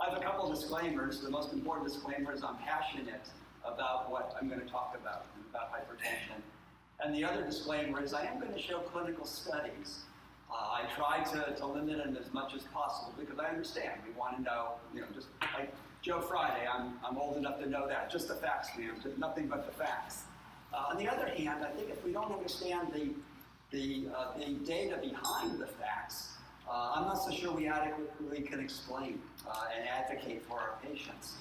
I have a couple of disclaimers. The most important disclaimer is I'm passionate about what I'm going to talk about hypertension. And the other disclaimer is I am going to show clinical studies. I try to limit them as much as possible because I understand. We want to know, just like Joe Friday, I'm old enough to know that. Just the facts, man. Just nothing but the facts. On the other hand, I think if we don't understand the data behind the facts, I'm not so sure we adequately can explain and advocate for our patients.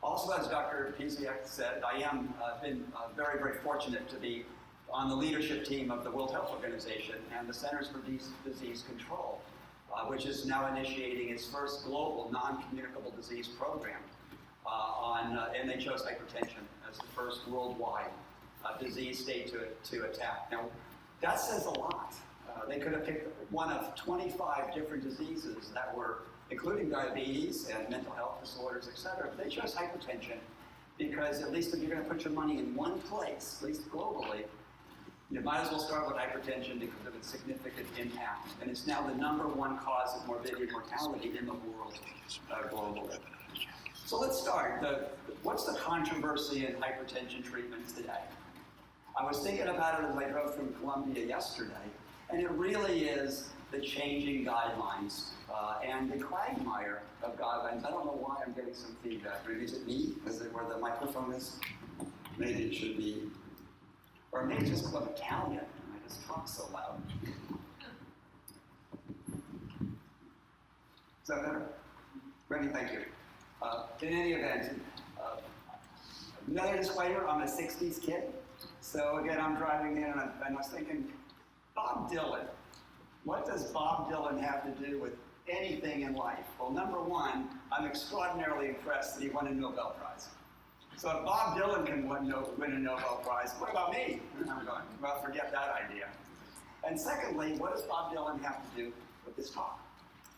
Also, as Dr. Piziak said, I am been very, very fortunate to be on the leadership team of the World Health Organization and the Centers for Disease Control, which is now initiating its first global non-communicable disease program and they chose hypertension as the first worldwide disease state to attack. Now, that says a lot. They could have picked one of 25 different diseases that were, including diabetes and mental health disorders, et cetera. But they chose hypertension because at least if you're going to put your money in one place, at least globally, you might as well start with hypertension because of its significant impact. And it's now the #1 cause of morbidity and mortality in the world globally. So let's start. What's the controversy in hypertension treatment today? I was thinking about it as I drove from Columbia yesterday, and it really is the changing guidelines and the quagmire of guidelines. I don't know why I'm getting some feedback. Maybe is it me? Is it where the microphone is? Maybe it should be. Or maybe it's just because I'm Italian and I just talk so loud. Is that better? Randy, thank you. In any event, another disclaimer, I'm a 60s kid. So again, I'm driving in and I was thinking, Bob Dylan. What does Bob Dylan have to do with anything in life? Well, #1, I'm extraordinarily impressed that he won a Nobel Prize. So if Bob Dylan can win a Nobel Prize, what about me? And I'm going, well, forget that idea. And secondly, what does Bob Dylan have to do with this talk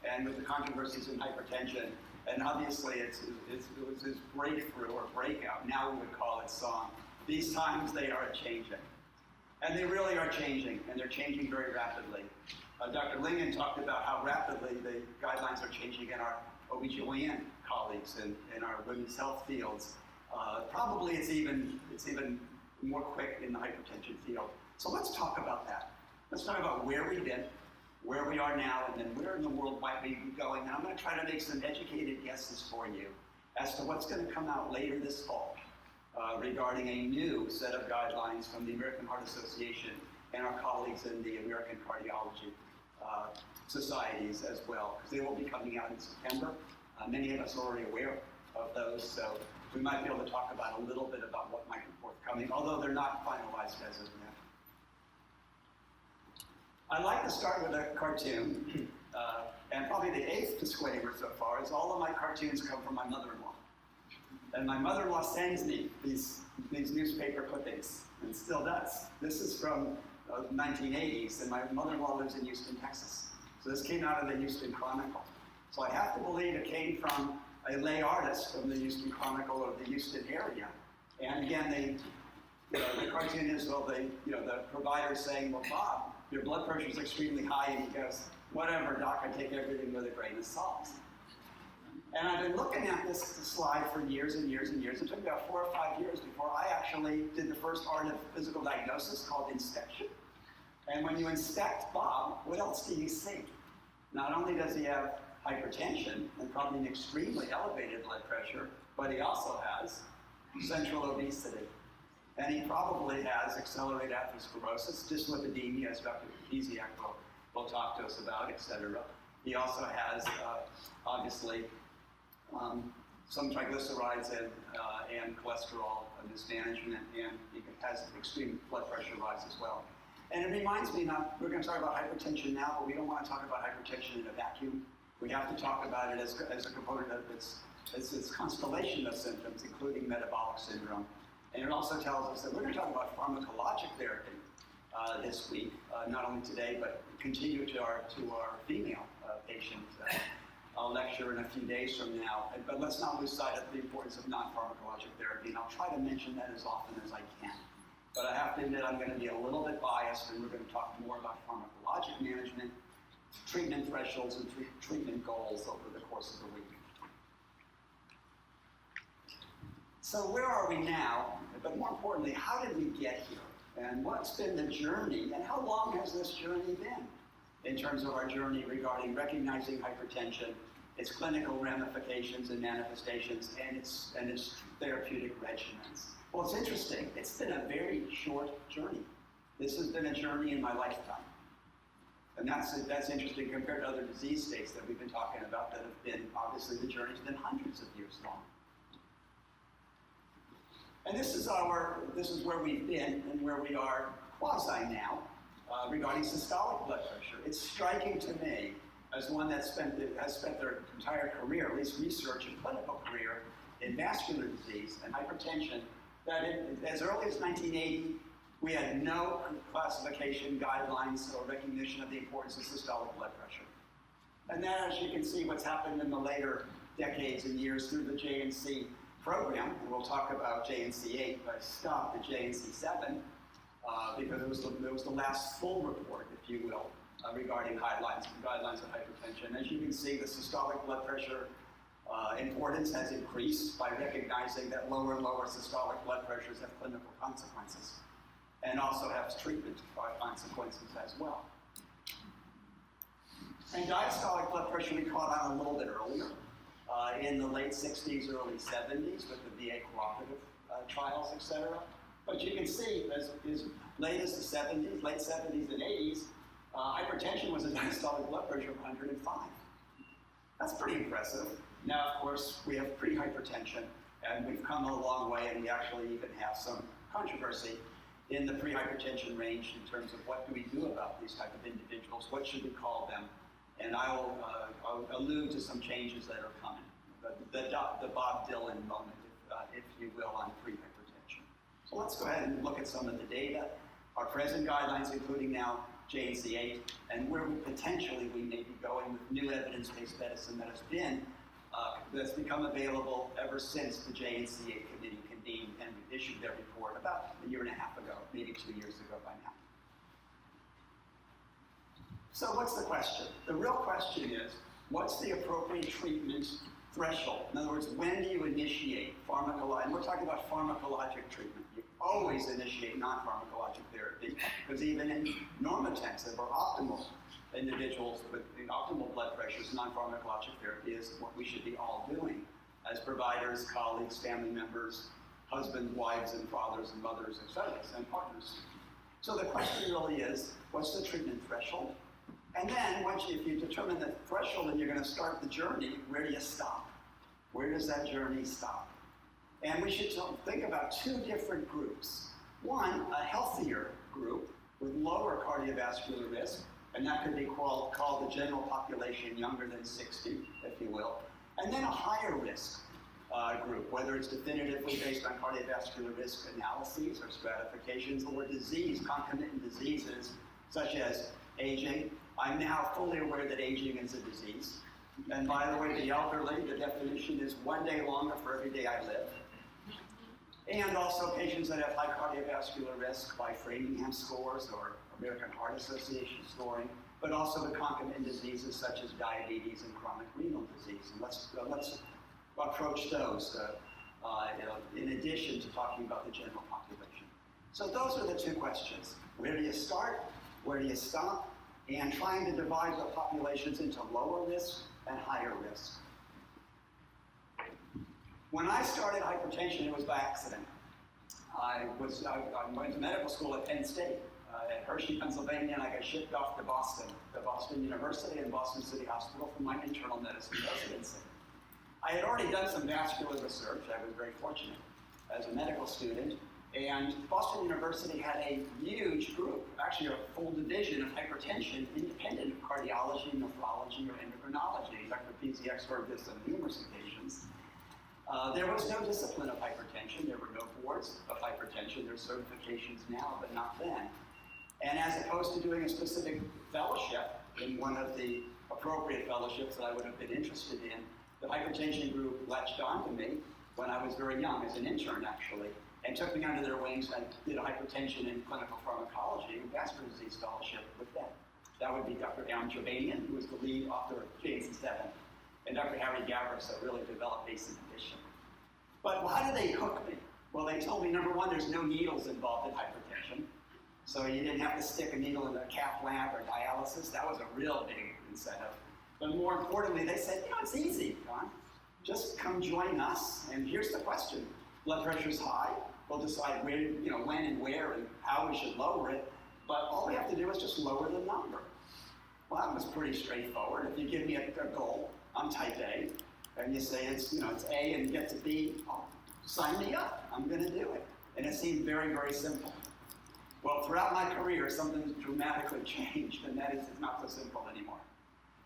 and with the controversies in hypertension? And obviously, it was his breakthrough or breakout, now we would call it song. These times, they are changing. And they really are changing, and they're changing very rapidly. Dr. Lingen talked about how rapidly the guidelines are changing in our OBGYN colleagues and in our women's health fields. Probably it's even more quick in the hypertension field. So let's talk about that. Let's talk about where we've been, where we are now, and then where in the world might we be going. And I'm going to try to make some educated guesses for you as to what's going to come out later this fall regarding a new set of guidelines from the American Heart Association and our colleagues in the American Cardiology societies as well, because they will be coming out in September. Many of us are already aware of those, so we might be able to talk about a little bit about what might be forthcoming, although they're not finalized as of yet. I'd like to start with a cartoon, and probably the 8th disclaimer so far is all of my cartoons come from my mother-in-law. And my mother-in-law sends me these newspaper clippings, and still does. This is from the 1980s, and my mother-in-law lives in Houston, Texas. So this came out of the Houston Chronicle. So I have to believe it came from a lay artist from the Houston Chronicle or the Houston area. And again, the cartoon is, well, the provider saying, well, Bob, your blood pressure is extremely high, and he goes, whatever, doc, I take everything with a grain of salt. And I've been looking at this slide for years and years and years. It took about 4 or 5 years before I actually did the first art of physical diagnosis called inspection. And when you inspect Bob, what else do you see? Not only does he have hypertension and probably an extremely elevated blood pressure, but he also has central obesity. And he probably has accelerated atherosclerosis, dyslipidemia, as Dr. Piziak will talk to us about, et cetera. He also has, obviously, some triglycerides and cholesterol mismanagement, and he has extreme blood pressure rise as well. And it reminds me, we're going to talk about hypertension now, but we don't want to talk about hypertension in a vacuum. We have to talk about it as a component of its constellation of symptoms, including metabolic syndrome. And it also tells us that we're going to talk about pharmacologic therapy this week, not only today, but continue to our female patient lecture in a few days from now. But let's not lose sight of the importance of non-pharmacologic therapy, and I'll try to mention that as often as I can. But I have to admit I'm going to be a little bit biased, and we're going to talk more about pharmacologic management, treatment thresholds, and treatment goals over the course of the week. So where are we now? But more importantly, how did we get here? And what's been the journey? And how long has this journey been in terms of our journey regarding recognizing hypertension, its clinical ramifications and manifestations, and its therapeutic regimens? Well, it's interesting. It's been a very short journey. This has been a journey in my lifetime. And that's interesting compared to other disease states that we've been talking about that have been, obviously the journey's been hundreds of years long. And this is where we've been and where we are quasi now regarding systolic blood pressure. It's striking to me as one that has spent their entire career, at least research and clinical career, in vascular disease and hypertension, that as early as 1980, we had no classification guidelines or recognition of the importance of systolic blood pressure. And then, as you can see, what's happened in the later decades and years through the JNC program, and we'll talk about JNC 8, but I stopped at JNC 7 because it was the last full report, if you will, regarding guidelines of hypertension. As you can see, the systolic blood pressure importance has increased by recognizing that lower and lower systolic blood pressures have clinical consequences and also have treatment consequences as well. And diastolic blood pressure we caught on a little bit earlier, in the late 60s, early 70s with the VA cooperative trials, et cetera. But you can see as late as the 70s, late 70s and 80s, hypertension was a diastolic blood pressure of 105. That's pretty impressive. Now, of course, we have pre-hypertension, and we've come a long way, and we actually even have some controversy in the pre-hypertension range in terms of what do we do about these type of individuals, what should we call them, and I'll allude to some changes that are coming. The Bob Dylan moment, if you will, on pre-hypertension. So let's go ahead and look at some of the data, our present guidelines, including now JNC 8, and where potentially we may be going with new evidence-based medicine that has been that's become available ever since the JNC 8 committee convened and issued their report about a year and a half ago, maybe 2 years ago by now. So what's the question? The real question is, what's the appropriate treatment threshold? In other words, when do you initiate pharmacologic, and we're talking about pharmacologic treatment. You always initiate non-pharmacologic therapy, because even in normotensive or optimal individuals with optimal blood pressures, non-pharmacologic therapy is what we should be all doing as providers, colleagues, family members, husbands, wives, and fathers, and mothers, etc., and partners. So the question really is, what's the treatment threshold? And then, if you determine the threshold and you're going to start the journey, where do you stop? Where does that journey stop? And we should think about two different groups. One, a healthier group with lower cardiovascular risk, and that could be called the general population younger than 60, if you will. And then a higher risk group, whether it's definitively based on cardiovascular risk analyses or stratifications or disease, concomitant diseases such as aging. I'm now fully aware that aging is a disease. And by the way, the elderly, the definition is 1 day longer for every day I live. And also patients that have high cardiovascular risk by Framingham scores or American Heart Association scoring, but also the concomitant diseases such as diabetes and chronic renal disease. And let's approach those in addition to talking about the general population. So those are the two questions. Where do you start? Where do you stop? And trying to divide the populations into lower risk and higher risk. When I started hypertension, it was by accident. I went to medical school at Penn State, at Hershey, Pennsylvania, and I got shipped off to Boston University and Boston City Hospital for my internal medicine residency. I had already done some vascular research. I was very fortunate as a medical student. And Boston University had a huge group, actually a full division of hypertension, independent of cardiology, nephrology, or endocrinology. Dr. Piziak's heard this on numerous occasions. There was no discipline of hypertension. There were no boards of hypertension. There's certifications now, but not then. And as opposed to doing a specific fellowship in one of the appropriate fellowships that I would have been interested in, the hypertension group latched onto me when I was very young, as an intern actually, and took me under their wings. I did a hypertension in clinical pharmacology and vascular disease fellowship with them. That would be Dr. Aaron Jobanian, who was the lead author of JNC 7, and Dr. Harry Gavris, that really developed ACE inhibition. But how did they hook me? Well, they told me, number one, there's no needles involved in hypertension. So you didn't have to stick a needle in a cath lab or dialysis. That was a real big incentive. But more importantly, they said, it's easy, John. Just come join us. And here's the question. Blood pressure's high. We'll decide where, when and where and how we should lower it. But all we have to do is just lower the number. Well, that was pretty straightforward. If you give me a goal, I'm type A, and you say it's A and get to B, sign me up. I'm going to do it. And it seemed very, very simple. Well, throughout my career, something dramatically changed, and that is it's not so simple anymore.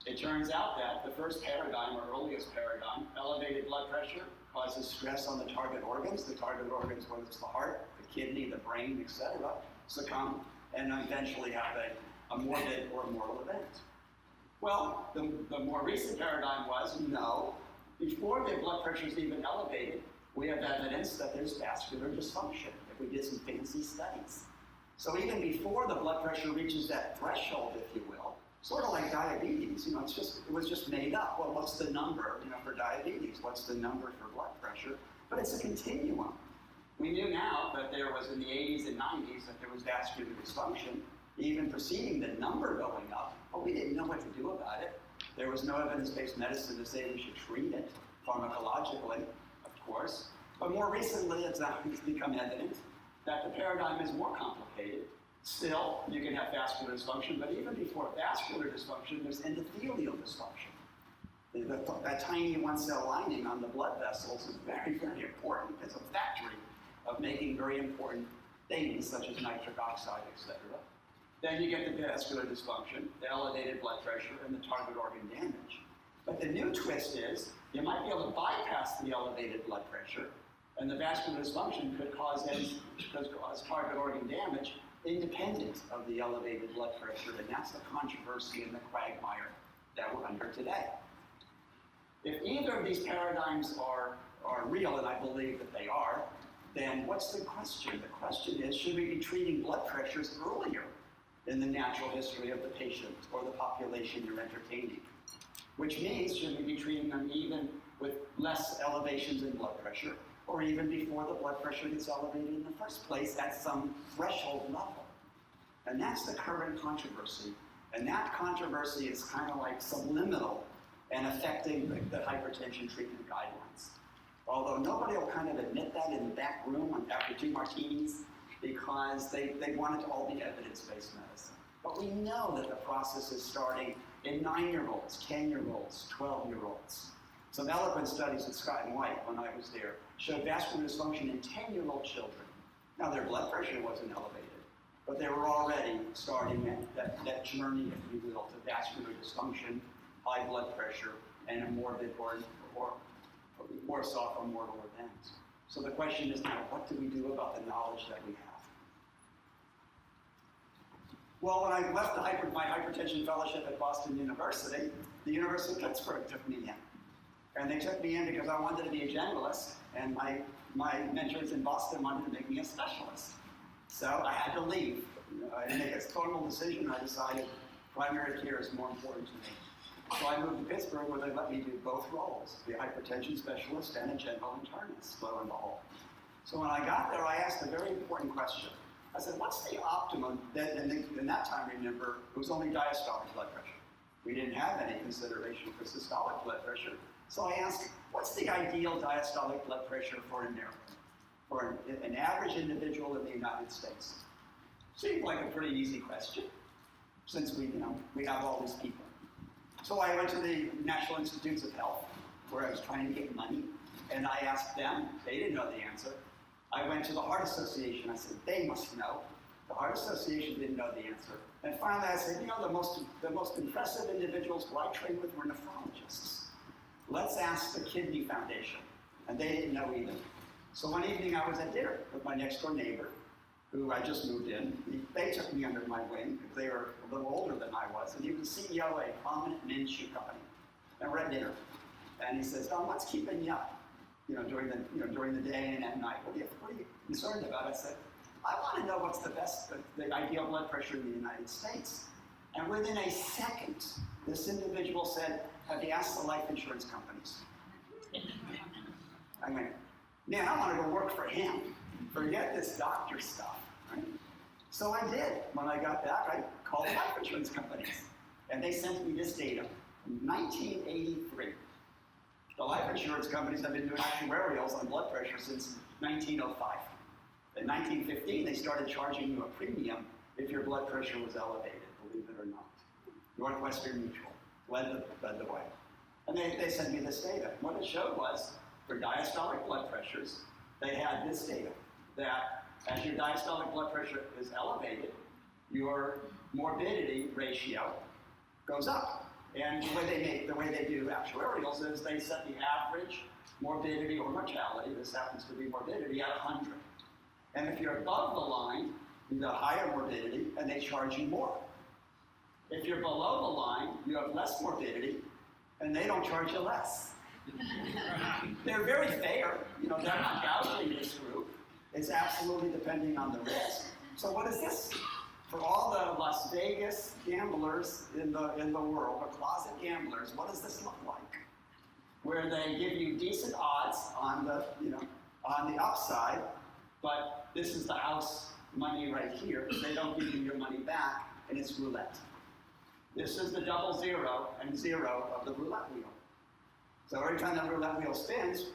It turns out that the first paradigm, or earliest paradigm, elevated blood pressure causes stress on the target organs. The target organs, whether it's the heart, the kidney, the brain, etc., succumb and eventually have a morbid or mortal event. Well, the more recent paradigm was, no, before the blood pressure is even elevated, we have evidence that there's vascular dysfunction, if we did some fancy studies. So even before the blood pressure reaches that threshold, if you will, sort of like diabetes, it was just made up. Well, what's the number, for diabetes? What's the number for blood pressure? But it's a continuum. We knew now that there was in the 80s and 90s that there was vascular dysfunction, even preceding the number going up, but we didn't know what to do about it. There was no evidence-based medicine to say we should treat it pharmacologically, of course. But more recently, it's become evident that the paradigm is more complicated. Still, you can have vascular dysfunction, but even before vascular dysfunction, there's endothelial dysfunction. That tiny one-cell lining on the blood vessels is very, very important. It's a factory of making very important things such as nitric oxide, etc. Then you get the vascular dysfunction, the elevated blood pressure, and the target organ damage. But the new twist is you might be able to bypass the elevated blood pressure, and the vascular dysfunction could cause target organ damage independent of the elevated blood pressure, and that's the controversy and the quagmire that we're under today. If either of these paradigms are real, and I believe that they are, then what's the question? The question is, should we be treating blood pressures earlier in the natural history of the patient or the population you're entertaining? Which means, should we be treating them even with less elevations in blood pressure, or even before the blood pressure gets elevated in the first place at some threshold level? And that's the current controversy. And that controversy is kind of like subliminal and affecting the hypertension treatment guidelines. Although nobody will kind of admit that in the back room after 2 martinis, because they want it to all be evidence-based medicine. But we know that the process is starting in 9-year-olds, 10-year-olds, 12-year-olds. Some eloquent studies at Scott and White, when I was there, showed vascular dysfunction in 10-year-old children. Now, their blood pressure wasn't elevated, but they were already starting that journey, if you will, to vascular dysfunction, high blood pressure, and a morbid or worse off or mortal event. So the question is now, what do we do about the knowledge that we have? Well, when I left my hypertension fellowship at Boston University, the University of Pittsburgh took me in. And they took me in because I wanted to be a generalist, and my mentors in Boston wanted to make me a specialist. So I had to leave. I didn't make a total decision. I decided primary care is more important to me. So I moved to Pittsburgh, where they let me do both roles, be a hypertension specialist and a general internist, lo and behold. So when I got there, I asked a very important question. I said, what's the optimum? In that time, remember, it was only diastolic blood pressure. We didn't have any consideration for systolic blood pressure. So I asked, what's the ideal diastolic blood pressure for an American, for an average individual in the United States? Seemed like a pretty easy question, since we have all these people. So I went to the National Institutes of Health, where I was trying to get money, and I asked them. They didn't know the answer. I went to the Heart Association. I said, they must know. The Heart Association didn't know the answer. And finally I said, the most impressive individuals who I trained with were nephrologists. Let's ask the Kidney Foundation. And they didn't know either. So one evening I was at dinner with my next door neighbor, who I just moved in. They took me under my wing because they were a little older than I was, and he was the CEO of a prominent men's shoe company. And we're at dinner, and he says, "Oh, what's keeping you up? During the day and at night. What are you concerned about?" I said, "I want to know what's the ideal blood pressure in the United States." And within a second, this individual said, "Have you asked the life insurance companies?" I went, man, I want to go work for him. Forget this doctor stuff, right? So I did. When I got back, I called life insurance companies, and they sent me this data from 1983. The life insurance companies have been doing actuarials on blood pressure since 1905. In 1915, they started charging you a premium if your blood pressure was elevated, believe it or not. Northwestern Mutual led the way. And they sent me this data. What it showed was, for diastolic blood pressures, they had this data, that as your diastolic blood pressure is elevated, your morbidity ratio goes up. And the way they do actuarials is they set the average morbidity or mortality, this happens to be morbidity, at 100. And if you're above the line, you have higher morbidity, and they charge you more. If you're below the line, you have less morbidity, and they don't charge you less. They're very fair. You know, they're not gouging this group. It's absolutely depending on the risk. So what is this? For all the Las Vegas gamblers in the world, the closet gamblers, what does this look like? Where they give you decent odds on the upside, but this is the house money right here. They don't give you your money back, and it's roulette. This is the double zero and zero of the roulette wheel. So every time that roulette wheel spins,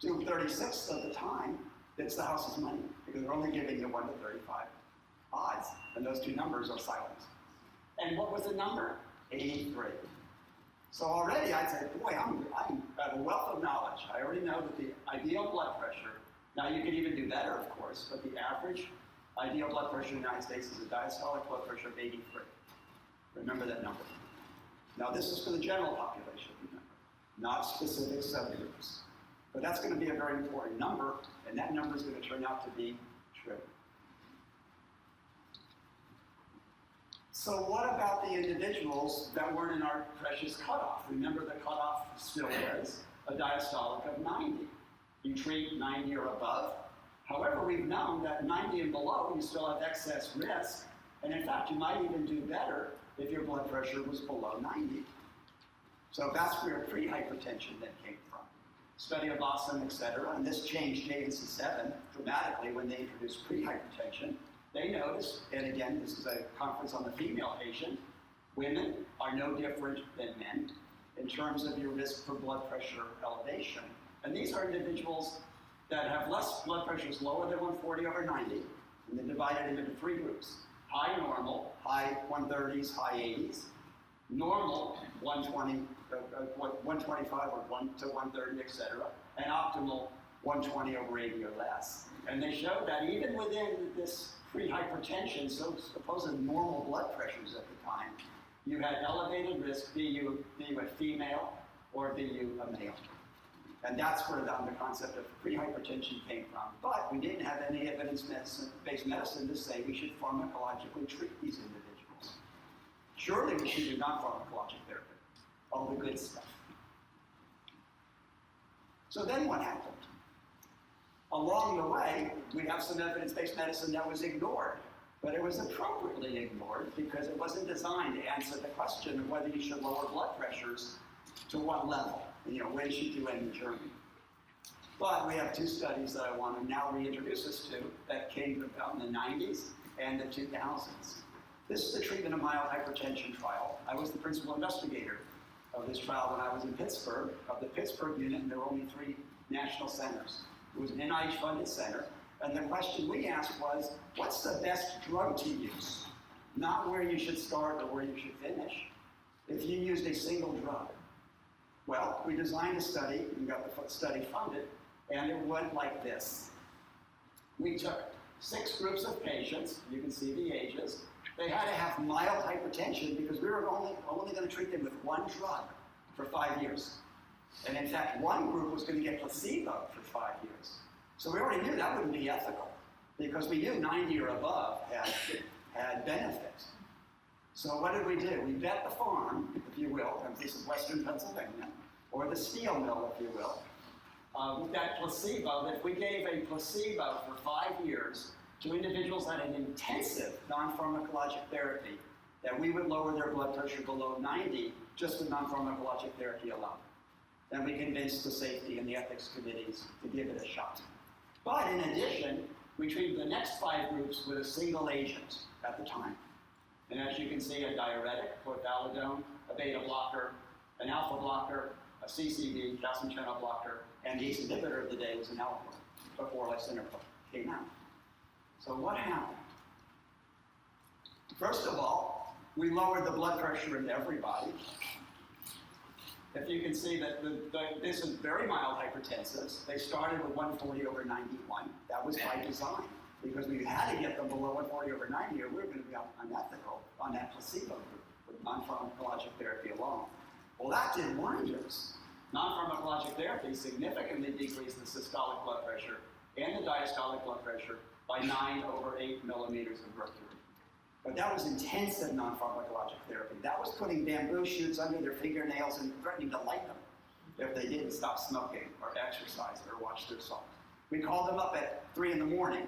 2/36 of the time, it's the house's money, because they're only giving you 1 to 35 odds, and those two numbers are silent. And what was the number? 83. So already I'd say, boy, I'm at a wealth of knowledge. I already know that the ideal blood pressure, now you can even do better, of course, but the average ideal blood pressure in the United States is a diastolic blood pressure of 83. Remember that number. Now this is for the general population, remember, not specific subgroups. But that's going to be a very important number, and that number is going to turn out to be true. So what about the individuals that weren't in our precious cutoff? Remember, the cutoff still is a diastolic of 90. You treat 90 or above. However, we've known that 90 and below, you still have excess risk, and in fact, you might even do better if your blood pressure was below 90. So that's where pre-hypertension then came from. Study of Boston, et cetera, and this changed JCurve dramatically when they introduced pre-hypertension. They noticed, and again, this is a conference on the female patient, women are no different than men in terms of your risk for blood pressure elevation. And these are individuals that have less blood pressures lower than 140 over 90, and they're divided into 3 groups. High normal, high 130s, high 80s. Normal, 120, 125 or 1 to 130, et cetera. And optimal, 120 over 80 or less. And they showed that even within this pre-hypertension, so supposed normal blood pressures at the time, you had elevated risk, be you a female or be you a male. And that's where the concept of pre-hypertension came from. But we didn't have any evidence-based medicine to say we should pharmacologically treat these individuals. Surely we should do non-pharmacologic therapy, all the good stuff. So then what happened? Along the way, we have some evidence-based medicine that was ignored, but it was appropriately ignored because it wasn't designed to answer the question of whether you should lower blood pressures to what level, when should you end the journey. But we have 2 studies that I want to now reintroduce us to that came about in the 90s and the 2000s. This is the treatment of mild hypertension trial. I was the principal investigator of this trial when I was in Pittsburgh, of the Pittsburgh unit, and there were only 3 national centers. It was an NIH-funded center, and the question we asked was, what's the best drug to use? Not where you should start or where you should finish. If you used a single drug. Well, we designed a study, and got the study funded, and it went like this. We took 6 groups of patients, you can see the ages. They had to have mild hypertension because we were only going to treat them with 1 drug for 5 years. And in fact, 1 group was going to get placebo for 5 years. So we already knew that wouldn't be ethical because we knew 90 or above had benefits. So what did we do? We bet the farm, if you will, and this is Western Pennsylvania, or the steel mill, if you will, that placebo, that if we gave a placebo for 5 years to individuals that had intensive non-pharmacologic therapy, that we would lower their blood pressure below 90 just with non-pharmacologic therapy alone. then we convinced the safety and the ethics committees to give it a shot. But in addition, we treated the next 5 groups with a single agent at the time. And as you can see, a diuretic, chlorthalidone, a beta blocker, an alpha blocker, a CCB, calcium channel blocker, and the ACE inhibitor of the day was an Alpha before lisinopril came out. So what happened? First of all, we lowered the blood pressure in everybody. If you can see that this is very mild hypertensives. They started with 140/91. That was by design, because we had to get them below 140/90 or we were going to be unethical on that placebo group with non-pharmacologic therapy alone. Well, that did wonders. Non-pharmacologic therapy significantly decreased the systolic blood pressure and the diastolic blood pressure by 9/8 millimeters of mercury. But that was intensive non-pharmacologic therapy. That was putting bamboo shoots under their fingernails and threatening to light them if they didn't stop smoking or exercise or watch their salt. We called them up at 3 in the morning.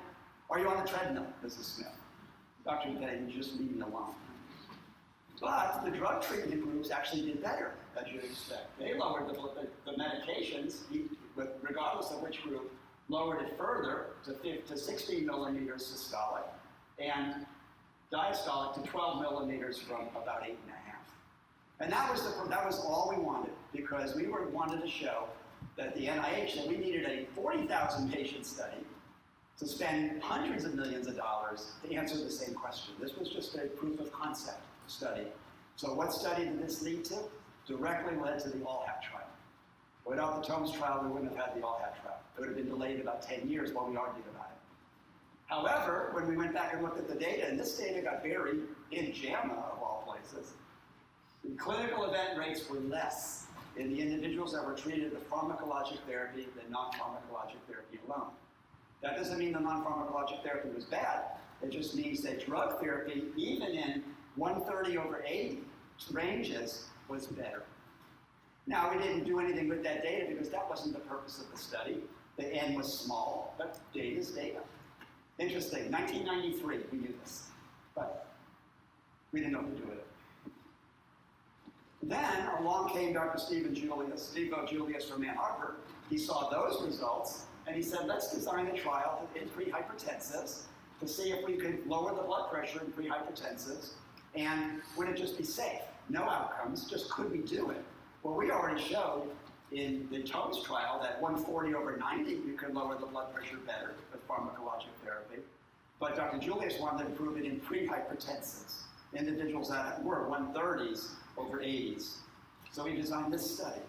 Are you on the treadmill, Mrs. Smith? Dr. DiPette, you just leave me alone. But the drug treatment groups actually did better, as you'd expect. They lowered the medications, regardless of which group, lowered it further to 16 millimeters systolic and diastolic to 12 millimeters from about 8.5. And that was all we wanted, because we wanted to show that the NIH, that we needed a 40,000 patient study to spend hundreds of millions of dollars to answer the same question. This was just a proof of concept study. So what study did this lead to? Directly led to the ALLHAT trial. Without the TOMES trial, we wouldn't have had the ALLHAT trial. It would have been delayed about 10 years while we argued about it. However, when we went back and looked at the data, and this data got buried in JAMA of all places, the clinical event rates were less in the individuals that were treated with pharmacologic therapy than non-pharmacologic therapy alone. That doesn't mean the non-pharmacologic therapy was bad. It just means that drug therapy, even in 130/80 ranges, was better. Now, we didn't do anything with that data because that wasn't the purpose of the study. The N was small, but data is data. Interesting, 1993, we knew this, but we didn't know what to do with it. Then along came Dr. Steve O. Julius from Ann Arbor. He saw those results, and he said, let's design a trial in pre-hypertensives to see if we could lower the blood pressure in pre-hypertensives, and would it just be safe? No outcomes, just could we do it? Well, we already showed in the TOMES trial that 140/90, you can lower the blood pressure better with pharmacologic therapy. But Dr. Julius wanted to prove it in pre-hypertensives, individuals that were 130s/80s. So he designed this study.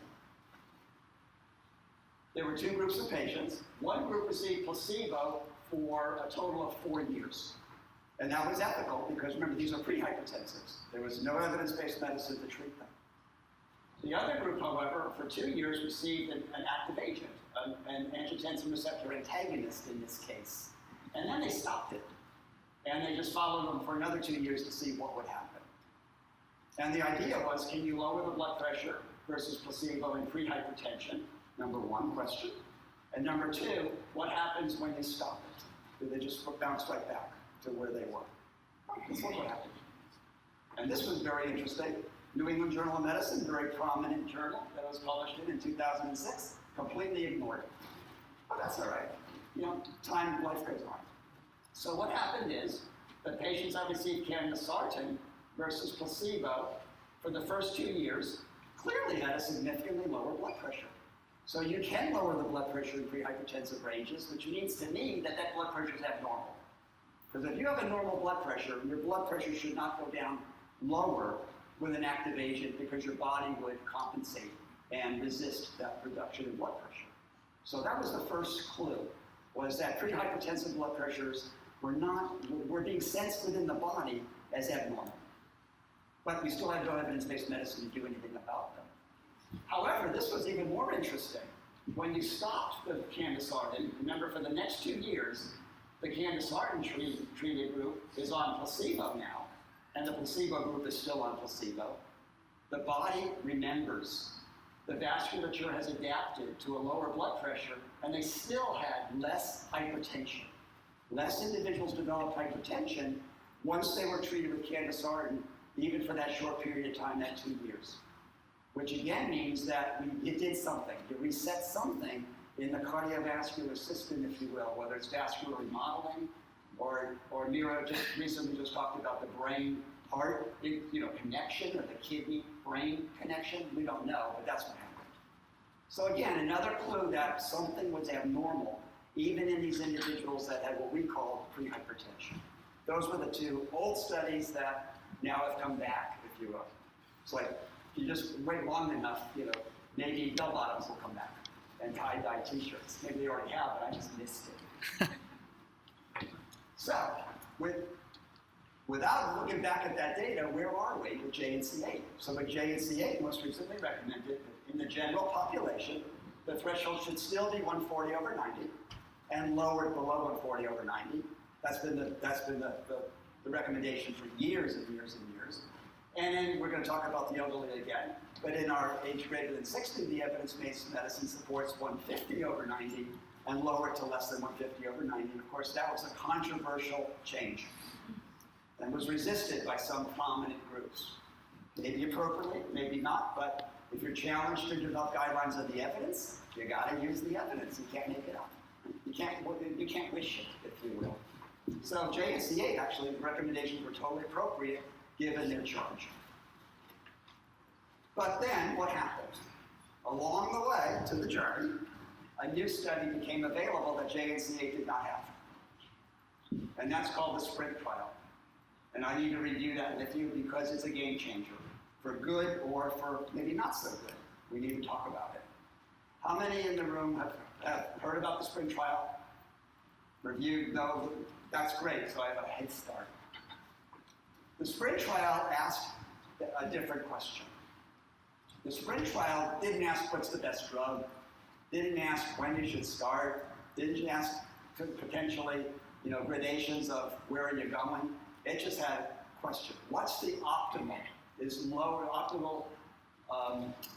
There were 2 groups of patients. One group received placebo for a total of 4 years. And that was ethical because, remember, these are pre-hypertensives. There was no evidence-based medicine to treat them. The other group, however, for 2 years received an active agent, an angiotensin receptor antagonist in this case. And then they stopped it. And they just followed them for another 2 years to see what would happen. And the idea was, can you lower the blood pressure versus placebo in pre-hypertension? Number 1 question. And number 2, what happens when you stop it? Do they just bounce right back to where they were? That's what happened. And this was very interesting. New England Journal of Medicine, very prominent journal that was published in 2006, completely ignored it. But that's all right. You know, time, life goes on. So what happened is the patients that received candesartan versus placebo for the first 2 years clearly had a significantly lower blood pressure. So you can lower the blood pressure in pre-hypertensive ranges, which means to me that that blood pressure is abnormal. Because if you have a normal blood pressure, your blood pressure should not go down lower with an active agent because your body would compensate and resist that reduction in blood pressure. So that was the first clue, was that pre-hypertensive blood pressures were being sensed within the body as abnormal. But we still had no evidence-based medicine to do anything about them. However, this was even more interesting. When you stopped the candesartan, remember for the next 2 years, the candesartan treated group is on placebo now, and the placebo group is still on placebo. The body remembers. The vasculature has adapted to a lower blood pressure, and they still had less hypertension. Less individuals developed hypertension once they were treated with candesartan, even for that short period of time, that 2 years. which again means that you did something. You reset something in the cardiovascular system, if you will, whether it's vascular remodeling or Mira recently just talked about the brain-heart connection or the kidney-brain connection. We don't know, but that's what happened. So again, another clue that something was abnormal even in these individuals that had what we call prehypertension. Those were the two old studies that now have come back, if you will. It's like, if you just wait long enough, maybe bell bottoms will come back and tie-dye t-shirts. Maybe they already have, but I just missed it. So, without looking back at that data, where are we with JNC8? So with JNC8, most recently recommended that in the general population, the threshold should still be 140 over 90 and lowered below 140 over 90. That's been the recommendation for years and years and years. And then we're going to talk about the elderly again. But in our age greater than 60, the evidence-based medicine supports 150 over 90 and lower it to less than 150 over 90. And of course, that was a controversial change and was resisted by some prominent groups. Maybe appropriately, maybe not, but if you're challenged to develop guidelines of the evidence, you got to use the evidence. You can't make it up. You can't wish it, if you will. So JNC8, actually, the recommendations were totally appropriate given their charge. But then what happened? Along the way to the journey, a new study became available that JNC8 did not have. And that's called the SPRINT trial. And I need to review that with you because it's a game changer, for good or for maybe not so good. We need to talk about it. How many in the room have heard about the SPRINT trial? Reviewed? No? That's great, so I have a head start. The SPRINT trial asked a different question. The SPRINT trial didn't ask what's the best drug, didn't ask when you should start, didn't ask potentially gradations of where are you going. It just had a question. What's the optimal, optimal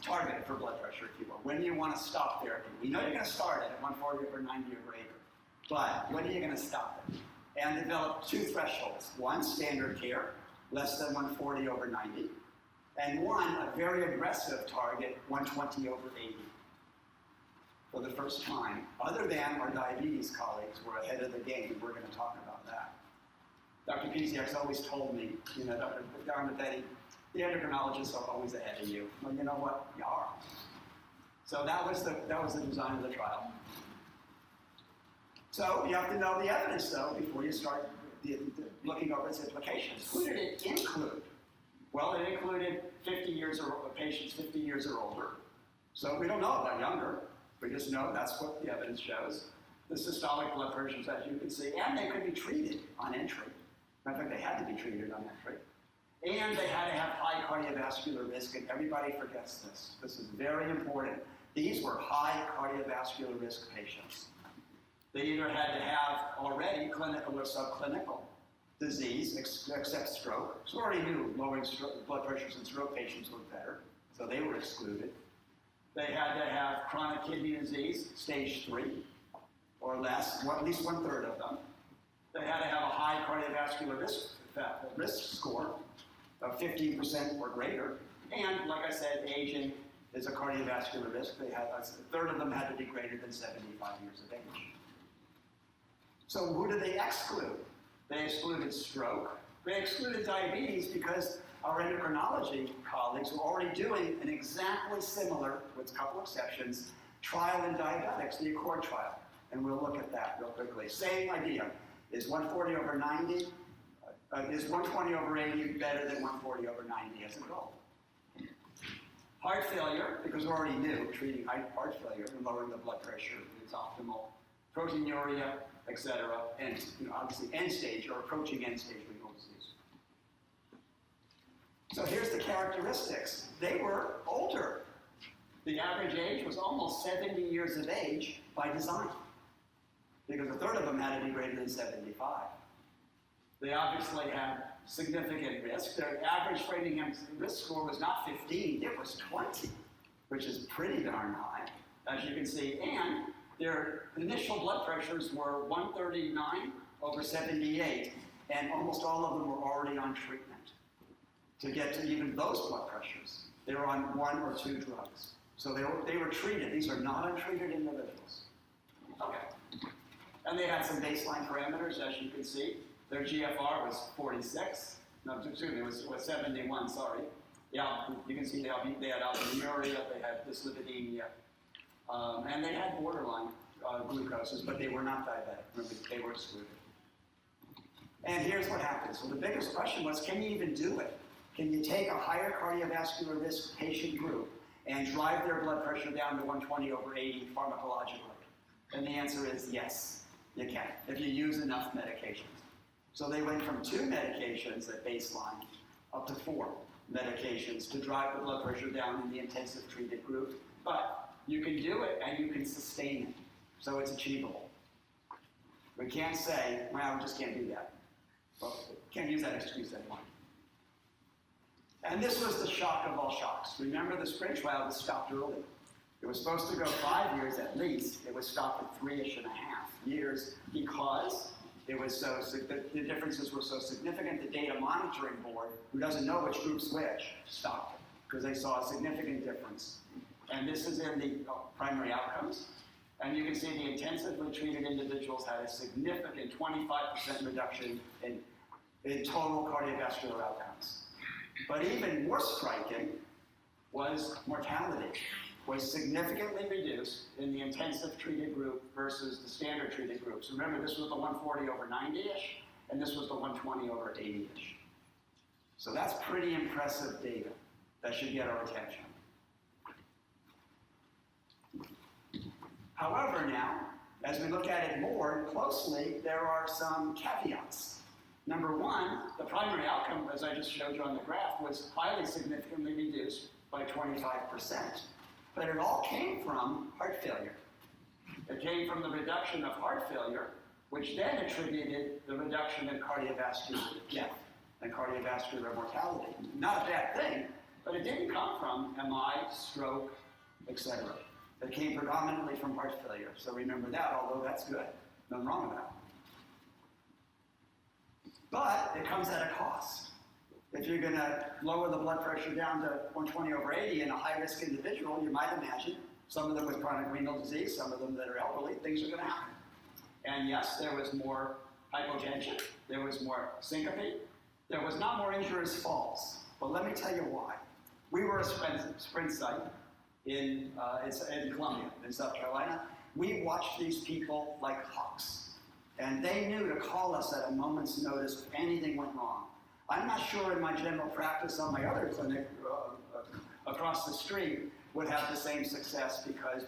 target for blood pressure, if you will? When do you want to stop therapy? We know you're going to start it at 140 over 90 or greater, but when are you going to stop it? And develop two thresholds. One, standard care, less than 140 over 90, and one, a very aggressive target, 120 over 80. For the first time, other than our diabetes colleagues were ahead of the game. We're going to talk about that. Dr. Piziak's always told me, Dr. DiPette, the endocrinologists are always ahead of you. Well, you know what? You are. So that was the design of the trial. So you have to know the evidence, though, before you start looking over its implications. Who did it include? Well, it included patients 50 years or older. So we don't know about younger. We just know that's what the evidence shows. The systolic blood pressures, as you can see, and they could be treated on entry. In fact, they had to be treated on entry. And they had to have high cardiovascular risk, and everybody forgets this. This is very important. These were high cardiovascular risk patients. They either had to have already clinical or subclinical disease, except stroke. So we already knew lowering blood pressures in stroke patients was better, so they were excluded. They had to have chronic kidney disease, stage 3 or less, at least 1/3 of them. They had to have a high cardiovascular risk score of 15% or greater. And like I said, aging is a cardiovascular risk. They had 1/3 of them had to be greater than 75 years of age. So who did they exclude? They excluded stroke. They excluded diabetes because our endocrinology colleagues were already doing an exactly similar, with a couple exceptions, trial in diabetics, the Accord trial. And we'll look at that real quickly. Same idea. Is 140 over 90, is 120 over 80 better than 140 over 90 as a goal? Heart failure, because we already knew treating heart failure and lowering the blood pressure is optimal. Proteinuria, etc. And obviously end stage or approaching end stage renal disease. So here's the characteristics. They were older. The average age was almost 70 years of age by design, because 1/3 of them had to be greater than 75. They obviously had significant risk. Their average Framingham risk score was not 15, it was 20, which is pretty darn high, as you can see. And their initial blood pressures were 139 over 78, and almost all of them were already on treatment to get to even those blood pressures. They were on 1 or 2 drugs. So they were treated. These are not untreated individuals. Okay. And they had some baseline parameters, as you can see. Their GFR was 46. No, excuse me, it was 71, sorry. Yeah, you can see they had albuminuria, they had dyslipidemia, and they had borderline glucoses, but they were not diabetic. Remember, they were excluded. And here's what happened. So the biggest question was, can you even do it? Can you take a higher cardiovascular risk patient group and drive their blood pressure down to 120/80 pharmacologically? And the answer is yes, you can, if you use enough medications. So they went from 2 medications at baseline up to 4 medications to drive the blood pressure down in the intensive treated group. But you can do it and you can sustain it. So it's achievable. We can't say, well, we just can't do that. Well, can't use that excuse anymore. And this was the shock of all shocks. Remember, the sprint trial was stopped early. It was supposed to go 5 years at least. It was stopped at 3.5 years because it was the differences were so significant. The data monitoring board, who doesn't know which group's which, stopped it because they saw a significant difference. And this is in the primary outcomes. And you can see the intensively treated individuals had a significant 25% reduction in total cardiovascular outcomes. But even more striking was mortality was significantly reduced in the intensive treated group versus the standard treated groups. Remember, this was the 140/90-ish, and this was the 120/80-ish. So that's pretty impressive data that should get our attention. However, now, as we look at it more closely, there are some caveats. Number one, the primary outcome, as I just showed you on the graph, was highly significantly reduced by 25%. But it all came from heart failure. It came from the reduction of heart failure, which then attributed the reduction in cardiovascular death and cardiovascular mortality. Not a bad thing, but it didn't come from MI, stroke, etc. It came predominantly from heart failure. So remember that, although that's good. Nothing wrong with that. But it comes at a cost. If you're going to lower the blood pressure down to 120/80 in a high-risk individual, you might imagine, some of them with chronic renal disease, some of them that are elderly, things are going to happen. And yes, there was more hypotension, there was more syncope, there was not more injurious falls. But let me tell you why. We were a sprint site in Columbia, in South Carolina. We watched these people like hawks. And they knew to call us at a moment's notice if anything went wrong. I'm not sure in my general practice on my other clinic across the street would have the same success because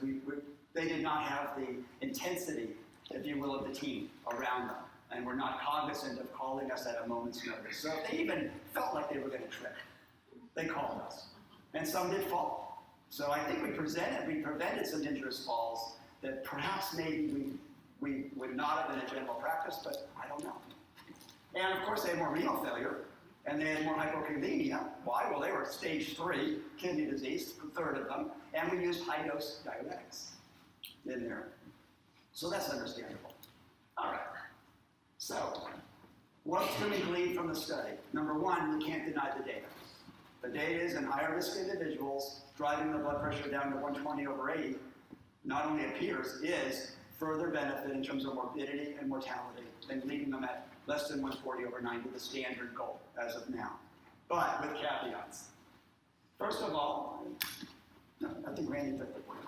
they did not have the intensity, if you will, of the team around them. And were not cognizant of calling us at a moment's notice. So if they even felt like they were going to trip, they called us. And some did fall. So I think we prevented some injurious falls that perhaps maybe we would not have been a general practice, but I don't know. And of course, they had more renal failure, and they had more hypokalemia. Why? Well, they were stage 3 kidney disease, a third of them, and we used high-dose diuretics in there. So that's understandable. All right. So, what's going to glean from the study? Number one, you can't deny the data. The data is in higher-risk individuals, driving the blood pressure down to 120/80, not only appears, is further benefit in terms of morbidity and mortality than leaving them at less than 140/90, the standard goal as of now. But with caveats. First of all, I think Randy took the point.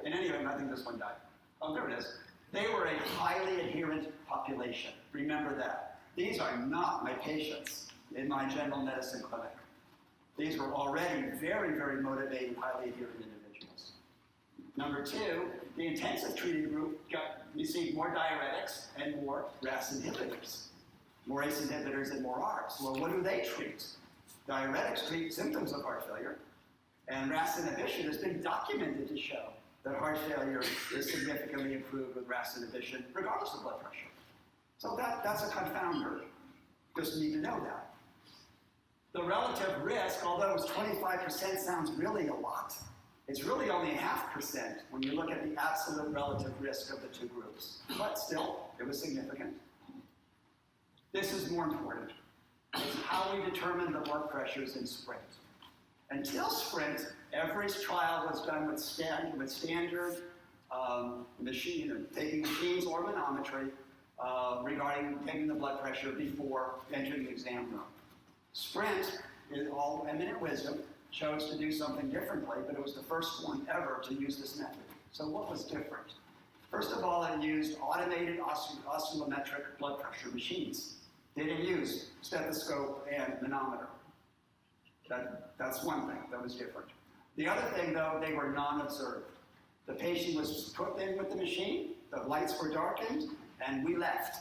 In any event, I think this one died. Oh, there it is. They were a highly adherent population. Remember that. These are not my patients in my general medicine clinic. These were already very, very motivated, highly adherent individuals. Number two, the intensive treated group received more diuretics and more RAS inhibitors. More ACE inhibitors and more ARBs. Well, what do they treat? Diuretics treat symptoms of heart failure, and RAS inhibition has been documented to show that heart failure is significantly improved with RAS inhibition, regardless of blood pressure. So that's a confounder. Just need to know that. The relative risk, although it was 25%, sounds really a lot. It's really only 0.5% when you look at the absolute relative risk of the two groups. But still, it was significant. This is more important. It's how we determine the blood pressures in sprint. Until Sprint, every trial was done with standard machine, taking machines or manometry regarding taking the blood pressure before entering the exam room. Sprint, in all eminent wisdom, chose to do something differently, but it was the first one ever to use this method. So what was different? First of all, it used automated oscillometric blood pressure machines. They didn't use stethoscope and manometer. That's one thing that was different. The other thing, though, they were non-observed. The patient was put in with the machine, the lights were darkened, and we left.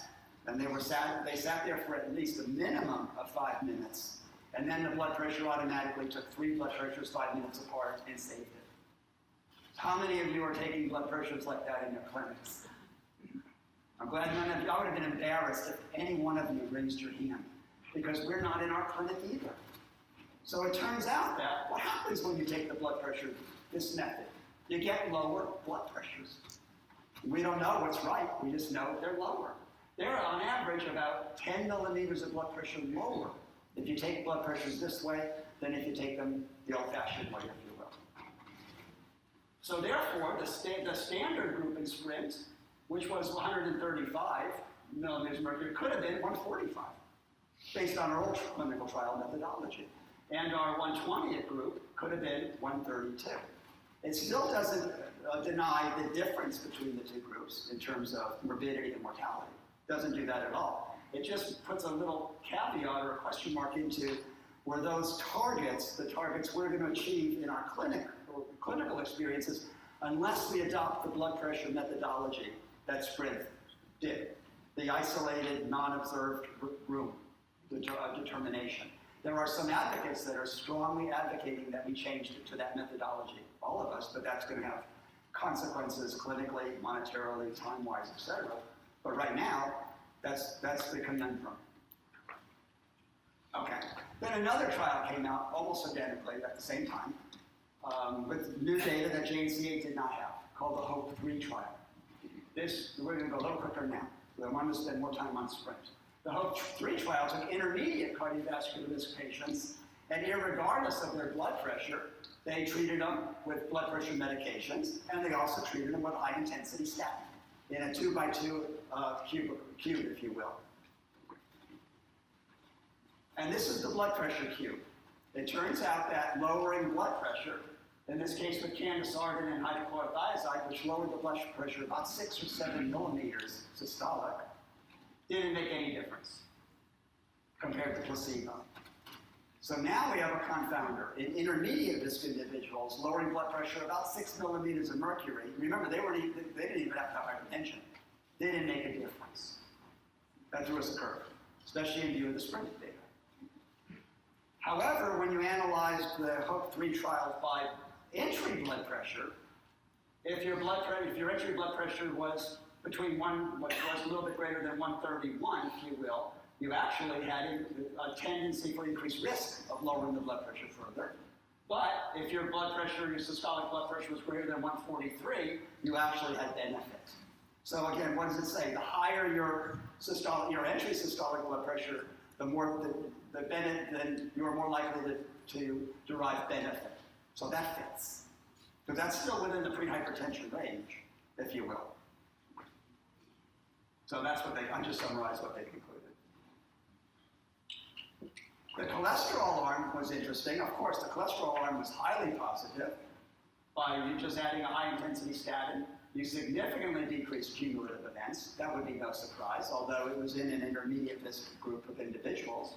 And they sat there for at least a minimum of 5 minutes. And then the blood pressure automatically took 3 blood pressures 5 minutes apart and saved it. How many of you are taking blood pressures like that in your clinics? I'm glad none of you, I would have been embarrassed if any one of you raised your hand, because we're not in our clinic either. So it turns out that what happens when you take the blood pressure, this method, you get lower blood pressures. We don't know what's right, we just know they're lower. They're on average about 10 millimeters of blood pressure lower if you take blood pressures this way than if you take them the old-fashioned way, if you will. So therefore, the standard group in Sprint, which was 135 millimeters of mercury, could have been 145, based on our old clinical trial methodology. And our 120th group could have been 132. It still doesn't deny the difference between the two groups in terms of morbidity and mortality. Doesn't do that at all. It just puts a little caveat or a question mark into where those targets, the targets we're going to achieve in our clinical experiences, unless we adopt the blood pressure methodology that Sprint did, the isolated, non-observed room determination. There are some advocates that are strongly advocating that we change it to that methodology, all of us, but that's going to have consequences clinically, monetarily, time-wise, etc. But right now, that's the conundrum. Okay. Then another trial came out almost identically at the same time with new data that JCA did not have, called the HOPE-3 trial. We're going to go a little quicker now. I want to spend more time on Sprint. The HOPE-3 trial took intermediate cardiovascular risk patients, and irregardless of their blood pressure, they treated them with blood pressure medications, and they also treated them with high-intensity statin in a 2x2 cube, if you will. And this is the blood pressure cube. It turns out that lowering blood pressure, in this case with candesartan and hydrochlorothiazide, which lowered the blood pressure about 6 or 7 millimeters systolic, didn't make any difference compared to placebo. So now we have a confounder. In intermediate risk individuals, lowering blood pressure about 6 millimeters of mercury. Remember, they didn't even have hypertension. They didn't make a difference. That threw us a curve, especially in view of the Sprint data. However, when you analyze the HOPE-3 trial by entry blood pressure, if your entry blood pressure was was a little bit greater than 131, if you will, you actually had a tendency for increased risk of lowering the blood pressure further. But if your blood pressure, your systolic blood pressure was greater than 143, you actually had benefit. So again, what does it say? The higher your entry systolic blood pressure, the more the benefit, then you're more likely to derive benefit. So that fits. Because that's still within the pre-hypertension range, if you will. So that's what I just summarized what they concluded. The cholesterol arm was interesting. Of course, the cholesterol arm was highly positive. By you just adding a high-intensity statin, you significantly decreased cumulative events. That would be no surprise, although it was in an intermediate risk group of individuals.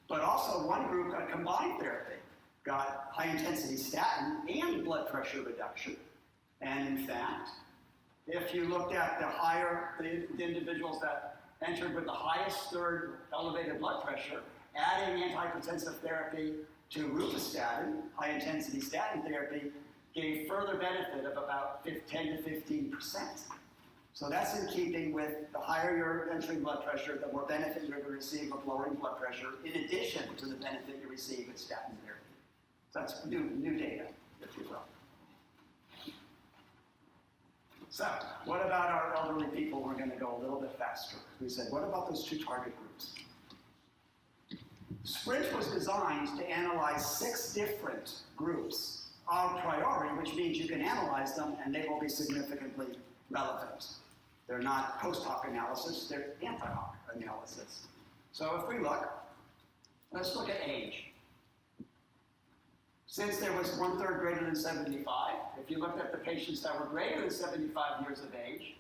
But also, one group got combined therapy, got high-intensity statin and blood pressure reduction. And in fact, if you looked at the individuals that entered with the highest third elevated blood pressure, adding antihypertensive therapy to rosustatin, high-intensity statin therapy, gave further benefit of about 10 to 15%. So that's in keeping with the higher your entry blood pressure, the more benefit you're going to receive of lowering blood pressure, in addition to the benefit you receive with statin therapy. So that's new data, if you will. So, what about our elderly people? We're going to go a little bit faster. We said, what about those two target groups? Sprint was designed to analyze 6 different groups a priori, which means you can analyze them and they will be significantly relevant. They're not post hoc analysis, they're anti hoc analysis. So if we look, let's look at age. Since there was 1/3 greater than 75, if you looked at the patients that were greater than 75 years of age,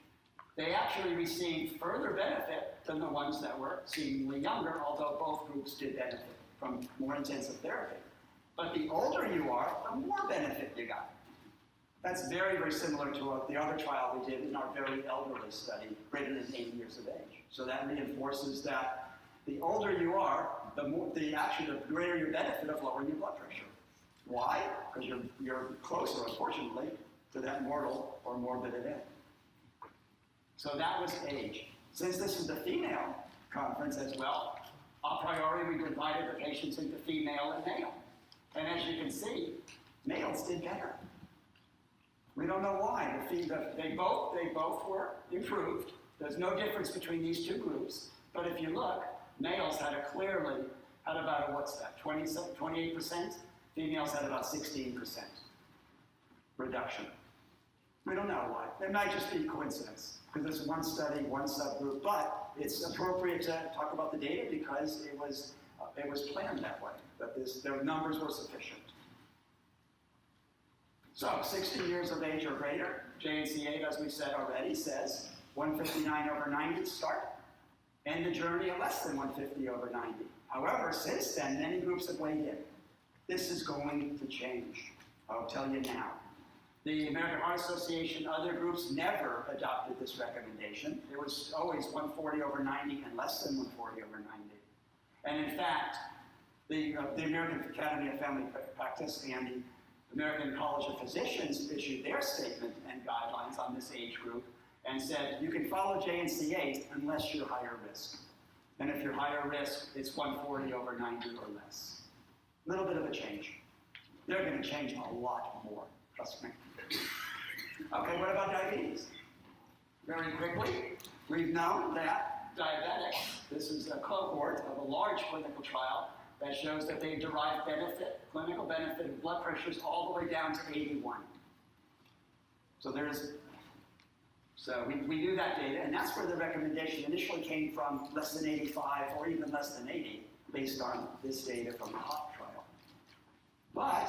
they actually received further benefit than the ones that were seemingly younger, although both groups did benefit from more intensive therapy. But the older you are, the more benefit you got. That's very, very similar to the other trial we did in our very elderly study, greater than 80 years of age. So that reinforces that the older you are, the greater your benefit of lowering your blood pressure. Why? Because you're closer, unfortunately, to that mortal or morbid event. So that was age. Since this is the female conference as well, a priori we divided the patients into female and male. And as you can see, males did better. We don't know why. They both were improved. There's no difference between these two groups. But if you look, males had about 28%? Females had about 16% reduction. We don't know why. It might just be coincidence, because it's one study, one subgroup, but it's appropriate to talk about the data because it was planned that way, that their numbers were sufficient. So, 60 years of age or greater, JCurve, as we said already, says 159/90 start, end the journey at less than 150/90. However, since then, many groups have weighed in. This is going to change. I'll tell you now. The American Heart Association, other groups never adopted this recommendation. It was always 140/90 and less than 140/90. And in fact, the American Academy of Family Practice and the American College of Physicians issued their statement and guidelines on this age group and said, you can follow JCurve unless you're higher risk. And if you're higher risk, it's 140/90 or less. A little bit of a change. They're going to change a lot more, trust me. Okay, what about diabetes? Very quickly, we've known that diabetics, this is a cohort of a large clinical trial that shows that they derive benefit, clinical benefit of blood pressures all the way down to 81. So we knew that data, and that's where the recommendation initially came from, less than 85 or even less than 80, based on this data from the HOP trial. But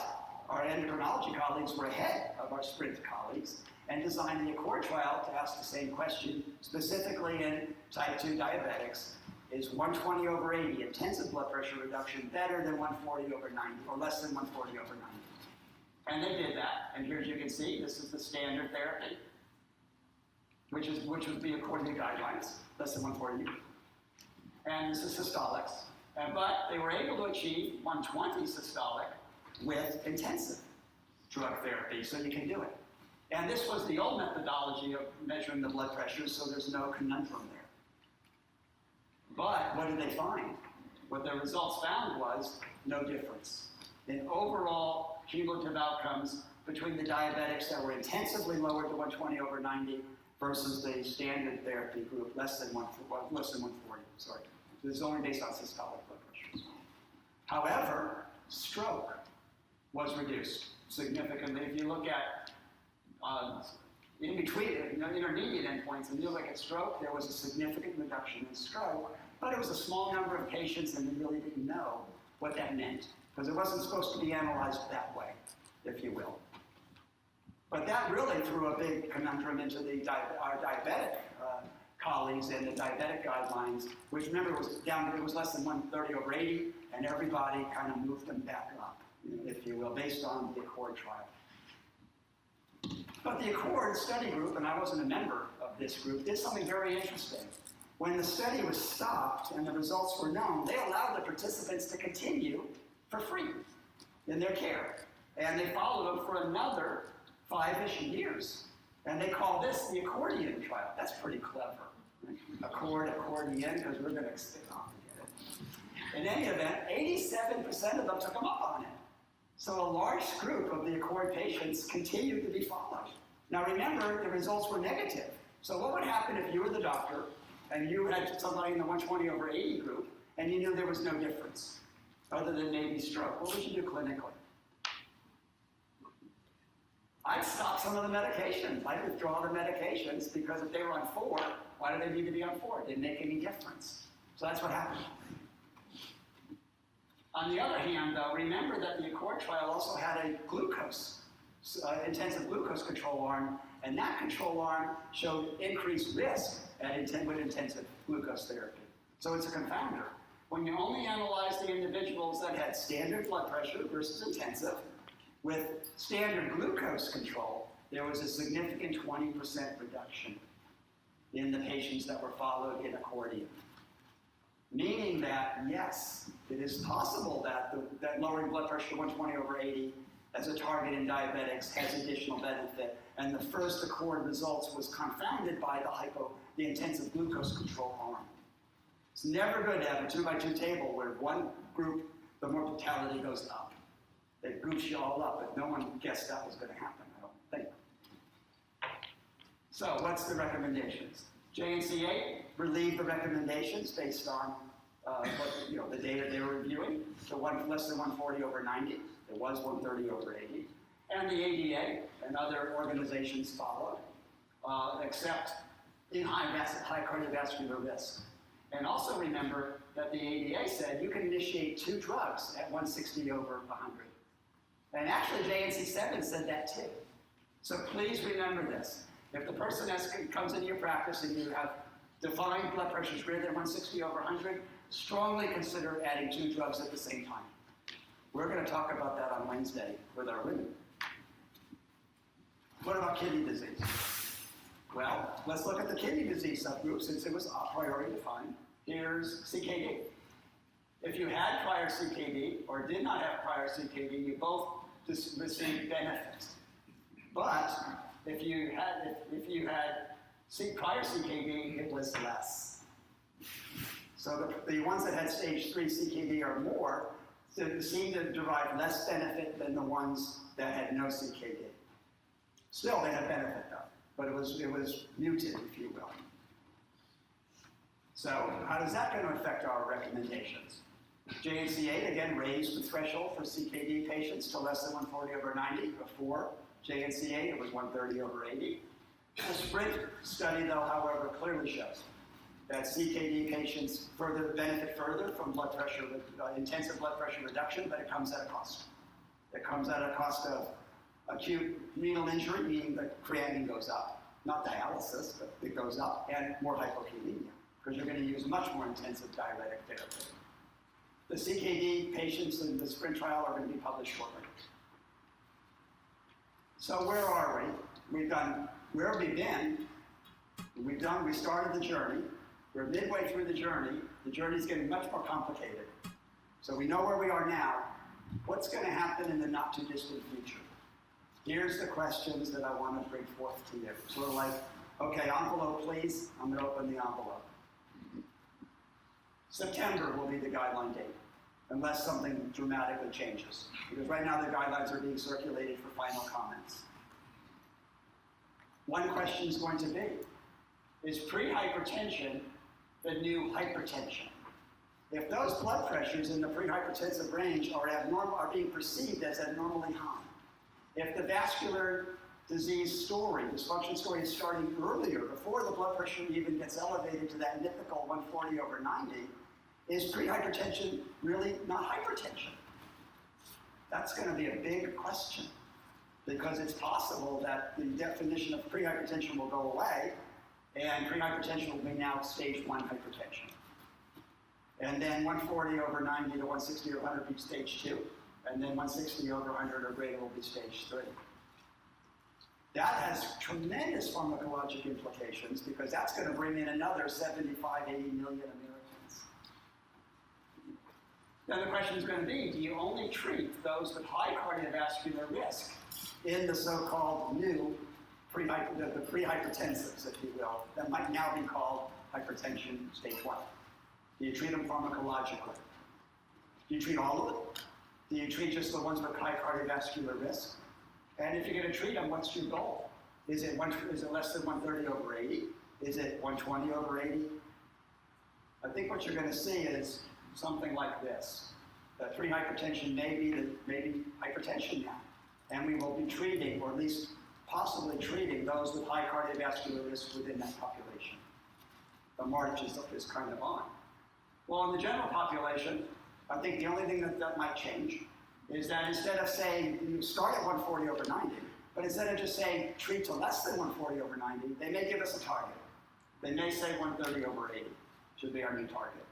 our endocrinology colleagues were ahead of our Sprint colleagues and designed the Accord trial to ask the same question, specifically in type 2 diabetics. Is 120/80 intensive blood pressure reduction better than 140/90 or less than 140/90? And they did that, and here as you can see, this is the standard therapy, which would be according to guidelines, less than 140. And this is systolics. But they were able to achieve 120 systolic with intensive drug therapy, so you can do it. And this was the old methodology of measuring the blood pressure, so there's no conundrum there. But what did they find? What their results found was no difference in overall cumulative outcomes between the diabetics that were intensively lowered to 120/90 versus the standard therapy group, less than 140. Sorry, this is only based on systolic blood pressures. However, stroke was reduced significantly. If you look at in between intermediate endpoints, and you look at stroke, there was a significant reduction in stroke, but it was a small number of patients, and we really didn't know what that meant, because it wasn't supposed to be analyzed that way, if you will. But that really threw a big conundrum into our diabetic colleagues and the diabetic guidelines, which remember it was less than 130/80, and everybody kind of moved them back up, if you will, based on the Accord trial. But the Accord study group, and I wasn't a member of this group, did something very interesting. When the study was stopped and the results were known, they allowed the participants to continue for free in their care. And they followed them for another 5-ish years. And they call this the Accordion trial. That's pretty clever. Accordion, because we're going to stick on it. In any event, 87% of them took them up on it. So a large group of the Accord patients continued to be followed. Now remember, the results were negative. So what would happen if you were the doctor and you had somebody in the 120/80 group and you knew there was no difference? other than maybe stroke, what would you do clinically? I'd stop some of the medications. I'd withdraw the medications because if they were on 4, why do they need to be on 4? It didn't make any difference. So that's what happened. On the other hand, though, remember that the Accord trial also had a glucose, intensive glucose control arm, and that control arm showed increased risk with intensive glucose therapy. So it's a confounder. When you only analyze the individuals that had standard blood pressure versus intensive, with standard glucose control, there was a significant 20% reduction in the patients that were followed in Accordion. Meaning that, yes, it is possible that lowering blood pressure to 120 over 80 as a target in diabetics has additional benefit. And the first Accord results was confounded by the intensive glucose control arm. It's never good to have a 2x2 table where one group, the mortality goes up. It goofs you all up, but no one guessed that was going to happen, I don't think. So what's the recommendations? JNCA relieved the recommendations based on the data they were reviewing. So less than 140 over 90. It was 130 over 80. And the ADA and other organizations followed, except in high cardiovascular risk. And also remember that the ADA said you can initiate 2 drugs at 160 over 100. And actually JNC7 said that too. So please remember this. If the person comes into your practice and you have defined blood pressures greater than 160 over 100, strongly consider adding 2 drugs at the same time. We're going to talk about that on Wednesday with our women. What about kidney disease? Well, let's look at the kidney disease subgroup since it was a priority defined. Here's CKD. If you had prior CKD or did not have prior CKD, you both received benefits. But if you had prior CKD, it was less. So the ones that had stage 3 CKD or more seemed to derive less benefit than the ones that had no CKD. Still, they had benefit though, but it was muted, if you will. So how is that going to affect our recommendations? JNCA, again, raised the threshold for CKD patients to less than 140 over 90. Before JNCA, it was 130 over 80. The SPRINT study, though, however, clearly shows that CKD patients benefit further from blood pressure, intensive blood pressure reduction, but it comes at a cost. It comes at a cost of acute renal injury, meaning the creatinine goes up. Not dialysis, but it goes up, and more hypokalemia, because you're going to use much more intensive diuretic therapy. The CKD patients in the SPRINT trial are going to be published shortly. So where are we? Where have we been? We started the journey. We're midway through the journey. The journey's getting much more complicated. So we know where we are now. What's going to happen in the not too distant future? Here's the questions that I want to bring forth to you. Sort of like, okay, envelope please. I'm going to open the envelope. September will be the guideline date, unless something dramatically changes. Because right now the guidelines are being circulated for final comments. One question is going to be, is pre-hypertension the new hypertension? If those blood pressures in the pre-hypertensive range are being perceived as abnormally high, if the vascular disease dysfunction story is starting earlier, before the blood pressure even gets elevated to that mythical 140 over 90, is pre-hypertension really not hypertension? That's going to be a big question, because it's possible that the definition of pre-hypertension will go away, and pre-hypertension will be now stage 1 hypertension. And then 140 over 90 to 160 or 100 will be stage 2, and then 160 over 100 or greater will be stage 3. That has tremendous pharmacologic implications, because that's going to bring in another 75, 80 million Americans. Then the question is going to be, do you only treat those with high cardiovascular risk in the so-called new the pre-hypertensives, if you will, that might now be called hypertension stage 1? Do you treat them pharmacologically? Do you treat all of them? Do you treat just the ones with high cardiovascular risk? And if you're going to treat them, what's your goal? Is it less than 130 over 80? Is it 120 over 80? I think what you're going to see is something like this. that pre-hypertension may be hypertension now. And we will be treating, or at least possibly treating, those with high cardiovascular risk within that population. The march is kind of on. Well, in the general population, I think the only thing that might change is that instead of saying you start at 140 over 90, but instead of just saying treat to less than 140 over 90, they may give us a target. They may say 130 over 80 should be our new target,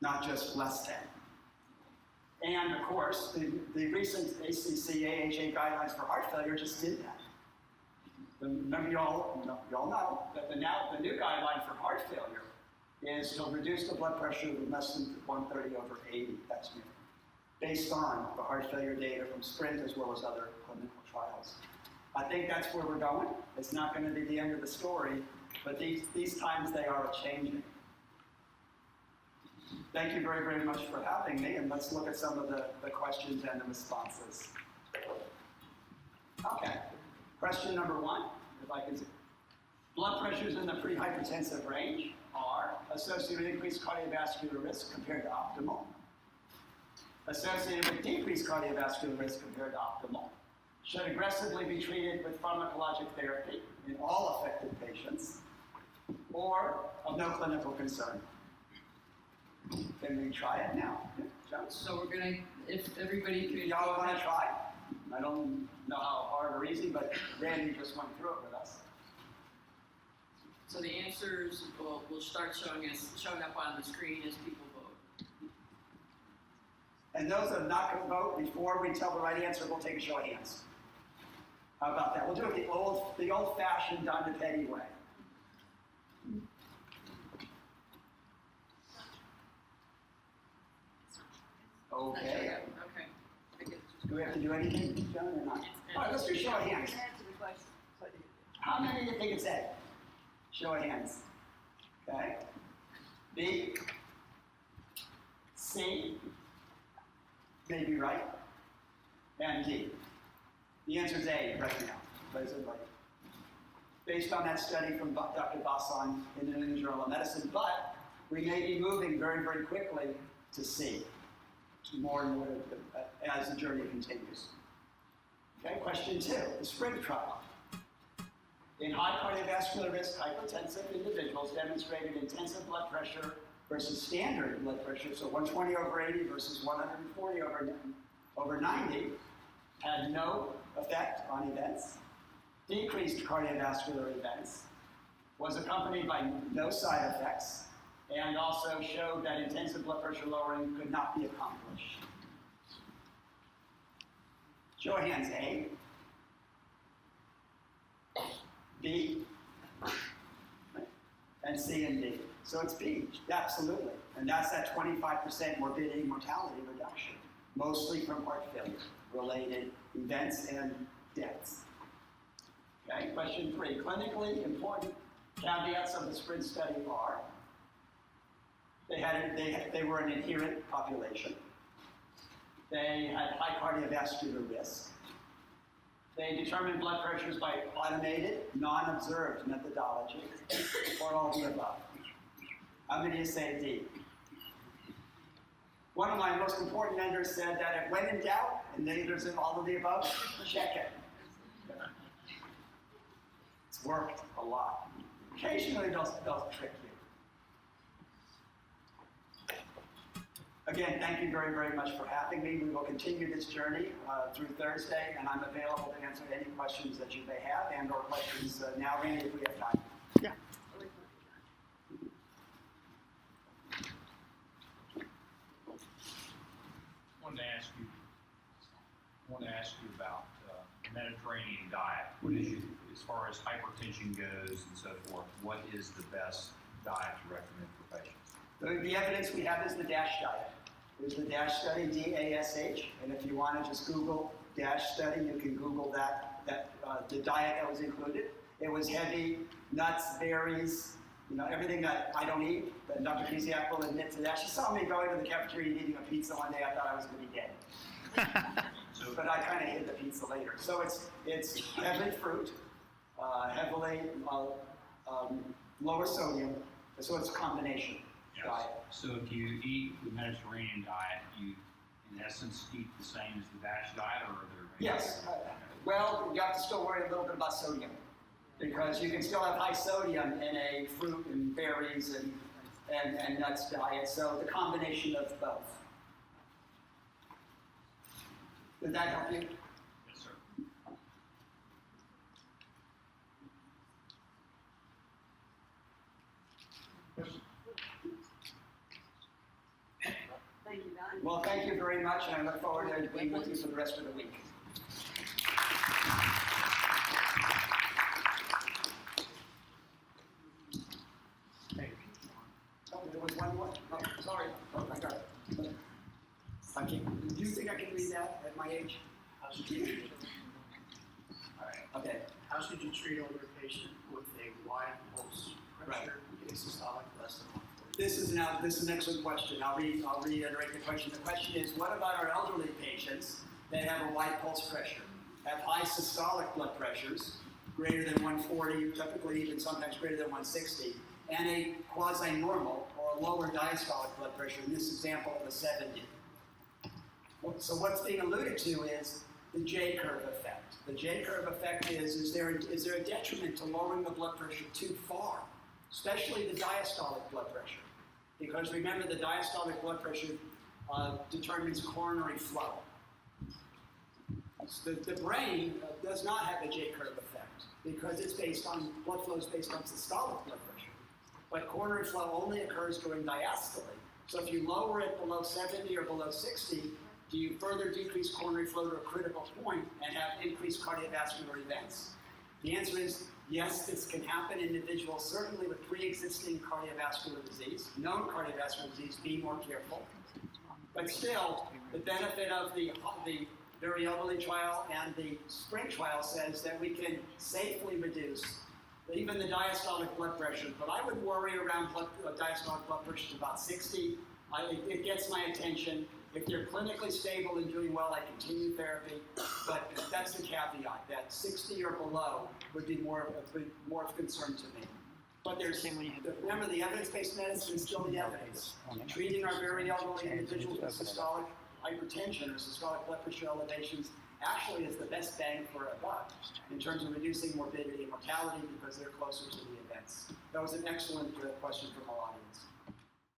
not just less than. And of course, the recent ACC AHA guidelines for heart failure just did that. Remember, you all know that the new guideline for heart failure is to reduce the blood pressure to less than 130 over 80. That's new, based on the heart failure data from SPRINT as well as other clinical trials. I think that's where we're going. It's not going to be the end of the story, but these times they are changing. Thank you very, very much for having me, and let's look at some of the questions and the responses. Okay, question number 1, if I can see. Blood pressures in the pre-hypertensive range are associated with increased cardiovascular risk compared to optimal, associated with decreased cardiovascular risk compared to optimal, should aggressively be treated with pharmacologic therapy in all affected patients, or of no clinical concern. Can we try it now? Yeah, John? So we're gonna, if everybody could. Y'all want to try? I don't know how hard or easy, but Randy just went through it with us. So the answers will start showing up on the screen as people vote. And those that are not going to vote, before we tell the right answer, we'll take a show of hands. How about that? We'll do it the old-fashioned DiPette way. Okay. Okay. Do we have to do anything, John, or not? All right, let's do show of hands. How many do you think it's A? Show of hands. Okay. B. C. Maybe right. And D. The answer is A right now. Based on that study from Dr. Bassan in the New England Journal of Medicine, but we may be moving very, very quickly to C. More and more as the journey continues. Okay, question 2, the SPRINT trial. In high cardiovascular risk hypertensive individuals demonstrated intensive blood pressure versus standard blood pressure, so 120 over 80 versus 140 over 90, had no effect on events, decreased cardiovascular events, was accompanied by no side effects, and also showed that intensive blood pressure lowering could not be accomplished. Show of hands, A. B. And C and D. So it's B, absolutely. And that's that 25% morbidity and mortality reduction, mostly from heart failure related events and deaths. Okay, question 3. Clinically important caveats of the SPRINT study are they were an adherent population. They had high cardiovascular risk. They determined blood pressures by automated, non-observed methodology, or all the above. How many of you say D? One of my most important mentors said that if when in doubt, and there's in all of the above, check it. It's worked a lot. Occasionally they'll trick you. Again, thank you very, very much for having me. We will continue this journey through Thursday, and I'm available to answer any questions that you may have and or questions now, Randy, if we have time. Yeah. I wanted to ask you about Mediterranean diet. What is as far as hypertension goes and so forth, what is the best diet to recommend for patients? The evidence we have is the DASH diet. There's the DASH study, D-A-S-H, and if you want to just Google DASH study, you can Google the diet that was included. It was heavy, nuts, berries, everything that I don't eat, but Dr. Kuziak will admit to that. She saw me going to the cafeteria and eating a pizza one day. I thought I was going to be dead. But I kind of hid the pizza later. So it's heavy fruit, heavily lower sodium, so it's a combination diet. So if you eat the Mediterranean diet, you in essence, keep the same as the DASH diet, or are there? Yes. Well, you have to still worry a little bit about sodium, because you can still have high sodium in a fruit and berries and nuts diet, so the combination of both. Did that help you? Yes, sir. Thank you, Don. Well, thank you very much, and I look forward to being with you for the rest of the week. Oh, there was one more. Oh, sorry. Oh, I got it. I can't. Do you think I can read that at my age? How should you, All right. Okay. how should you treat older patient with a wide pulse pressure, systolic less than 140? This is an excellent question. I'll reiterate the question. The question is, what about our elderly patients that have a wide pulse pressure, have high systolic blood pressures, greater than 140, typically even sometimes greater than 160, and a quasi-normal or a lower diastolic blood pressure, in this example of a 70. So what's being alluded to is the JCurve effect. The JCurve effect is there a detriment to lowering the blood pressure too far, especially the diastolic blood pressure? Because remember, the diastolic blood pressure determines coronary flow. The brain does not have a J-curve effect because it's based on, blood flow is based on systolic blood pressure. But coronary flow only occurs during diastole. So if you lower it below 70 or below 60, do you further decrease coronary flow to a critical point and have increased cardiovascular events? The answer is yes, this can happen in individuals, certainly with pre-existing cardiovascular disease, known cardiovascular disease, be more careful. But still, the benefit of the very elderly trial and the spring trial says that we can safely reduce even the diastolic blood pressure. But I would worry around diastolic blood pressure to about 60. It gets my attention. If they're clinically stable and doing well, I continue therapy. But that's the caveat, that 60 or below would be more of concern to me. But remember, the evidence-based medicine is still the evidence. Treating our very elderly individuals with systolic hypertension or systolic blood pressure elevations actually is the best bang for a buck in terms of reducing morbidity and mortality because they're closer to the events. That was an excellent question from our audience.